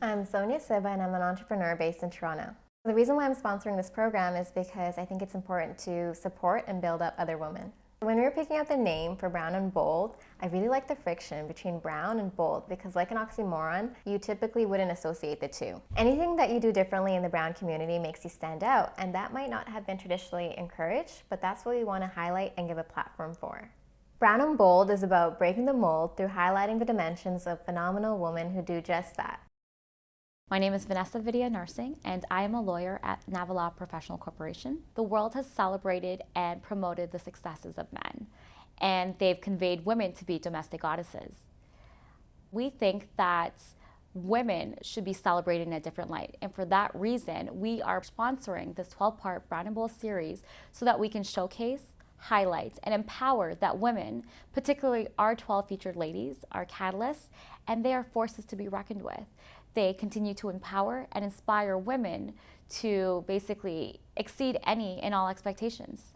I'm Soniya Siva and I'm an entrepreneur based in Toronto. The reason why I'm sponsoring this program is because I think it's important to support and build up other women. When we were picking out the name for Brown and Bold, I really like the friction between brown and bold because, like an oxymoron, you typically wouldn't associate the two. Anything that you do differently in the brown community makes you stand out, and that might not have been traditionally encouraged, but that's what we want to highlight and give a platform for. Brown and Bold is about breaking the mold through highlighting the dimensions of phenomenal women who do just that. My name is Vanessa Narsingh, and I am a lawyer at Navi Professional Corporation. The world has celebrated and promoted the successes of men, and they've conveyed women to be domestic goddesses. We think that women should be celebrated in a different light, and for that reason, we are sponsoring this 12-part Brown and Bold series so that we can showcase, highlight, and empower that women, particularly our 12 featured ladies, are catalysts, and they are forces to be reckoned with. They continue to empower and inspire women to basically exceed any and all expectations.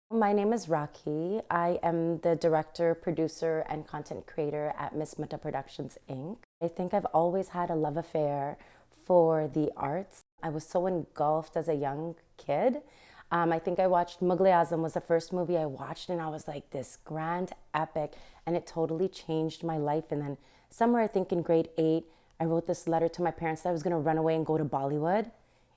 My name is Rakhi. I am the director, producer, and content creator at Mutta Productions, Inc. I think I've always had a love affair for the arts. I was so engulfed as a young kid. I think I watched Mughal-e-Azam was the first movie I watched, and I was like, this grand epic, and it totally changed my life. And then somewhere, I think in grade 8, I wrote this letter to my parents that I was gonna run away and go to Bollywood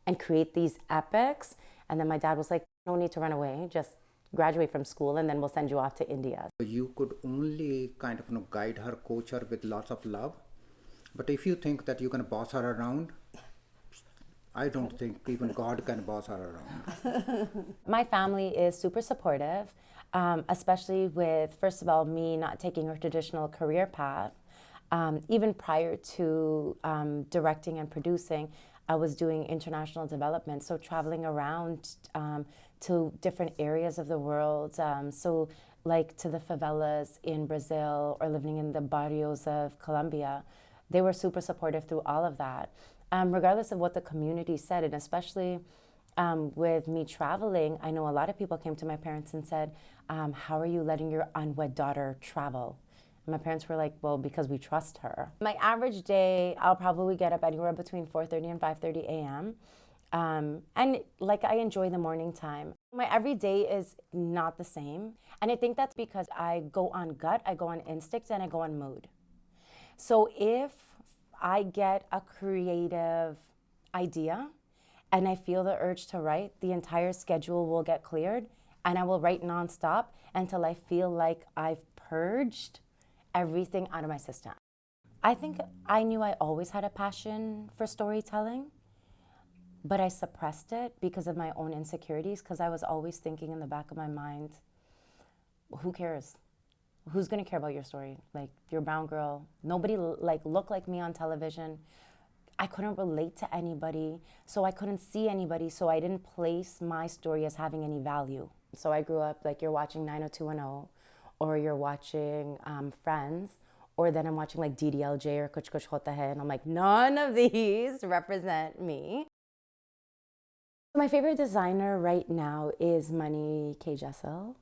and create these epics. And then my dad was like, no need to run away, just graduate from school and then we'll send you off to India. You could only kind of guide her, coach her with lots of love. But if you think that you can boss her around, I don't think even God can boss her around. My family is super supportive, especially with, first of all, me not taking a traditional career path. Even prior to directing and producing, I was doing international development, so traveling around to different areas of the world. So like to the favelas in Brazil or living in the barrios of Colombia. They were super supportive through all of that. Regardless of what the community said, and especially with me traveling, I know a lot of people came to my parents and said, how are you letting your unwed daughter travel? And my parents were like, well, because we trust her. My average day, I'll probably get up anywhere between 4:30 and 5:30 a.m. And like I enjoy the morning time. My everyday is not the same. And I think that's because I go on gut, I go on instinct, and I go on mood. So if I get a creative idea and I feel the urge to write, the entire schedule will get cleared and I will write nonstop until I feel like I've purged everything out of my system. I think I knew I always had a passion for storytelling, but I suppressed it because of my own insecurities, because I was always thinking in the back of my mind, who cares? Who's gonna care about your story? Like, you're a brown girl. Nobody looked like me on television. I couldn't relate to anybody, so I couldn't see anybody, so I didn't place my story as having any value. So I grew up like you're watching 90210, or you're watching Friends, or then I'm watching like DDLJ or Kuch Kuch Hota Hai, and I'm like, none of these represent me. My favorite designer right now is Money K. Jassal.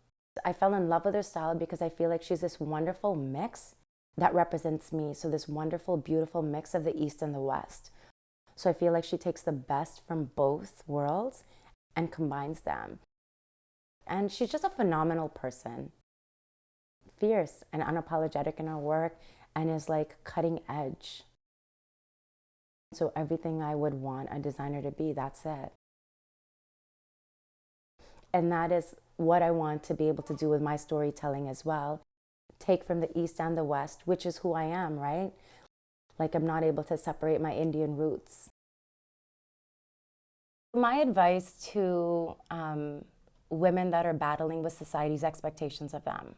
I fell in love with her style because I feel like she's this wonderful mix that represents me. So this wonderful, beautiful mix of the East and the West. So I feel like she takes the best from both worlds and combines them. And she's just a phenomenal person. Fierce and unapologetic in her work, and is like cutting edge. So everything I would want a designer to be, that's it. And that is what I want to be able to do with my storytelling as well. Take from the East and the West, which is who I am, right? Like, I'm not able to separate my Indian roots. My advice to women that are battling with society's expectations of them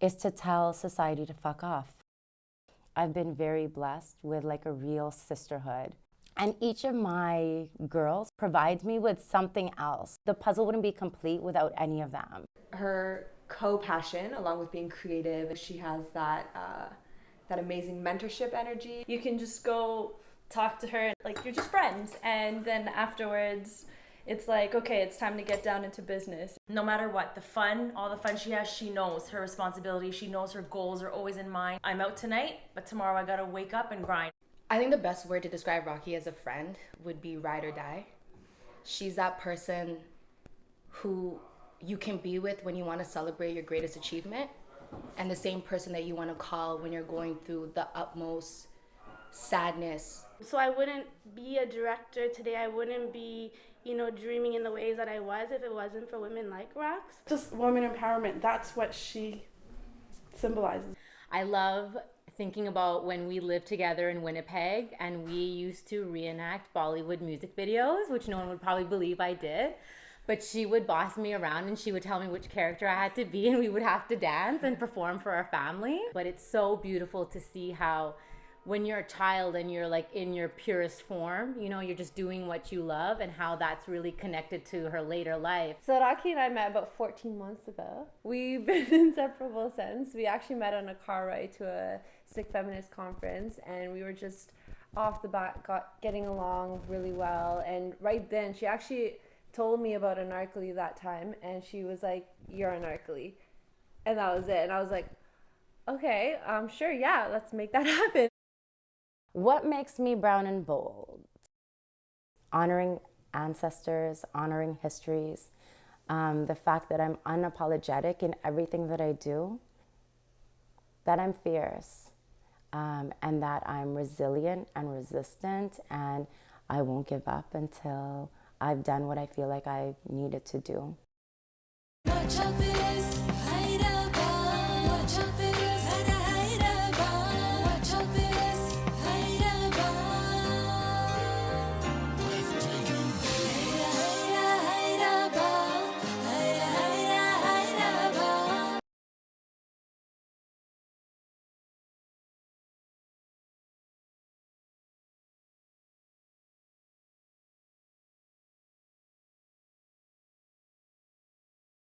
is to tell society to fuck off. I've been very blessed with like a real sisterhood. And each of my girls provides me with something else. The puzzle wouldn't be complete without any of them. Her co-passion along with being creative. She has that amazing mentorship energy. You can just go talk to her like you're just friends, and then afterwards it's like, okay, it's time to get down into business. No matter what, all the fun she has, she knows her responsibility. She knows her goals are always in mind. I'm out tonight, but tomorrow I gotta wake up and grind. I think the best word to describe Rakhi as a friend would be ride or die. She's that person who you can be with when you want to celebrate your greatest achievement, and the same person that you want to call when you're going through the utmost sadness. So I wouldn't be a director today. I wouldn't be, dreaming in the ways that I was if it wasn't for women like Rax. Just women empowerment, that's what she symbolizes. I love thinking about when we lived together in Winnipeg and we used to reenact Bollywood music videos, which no one would probably believe I did. But she would boss me around and she would tell me which character I had to be, and we would have to dance and perform for our family. But it's so beautiful to see how when you're a child and you're like in your purest form, you're just doing what you love, and how that's really connected to her later life. So Rakhi and I met about 14 months ago. We've been inseparable since. We actually met on a car ride to a Sikh feminist conference, and we were just off the bat getting along really well. And right then she actually told me about anarkali that time, and she was like, "You're anarkali," and that was it. And I was like, okay, sure, yeah, let's make that happen. What makes me brown and bold? Honoring ancestors, honoring histories, the fact that I'm unapologetic in everything that I do, that I'm fierce, and that I'm resilient and resistant, and I won't give up until I've done what I feel like I needed to do.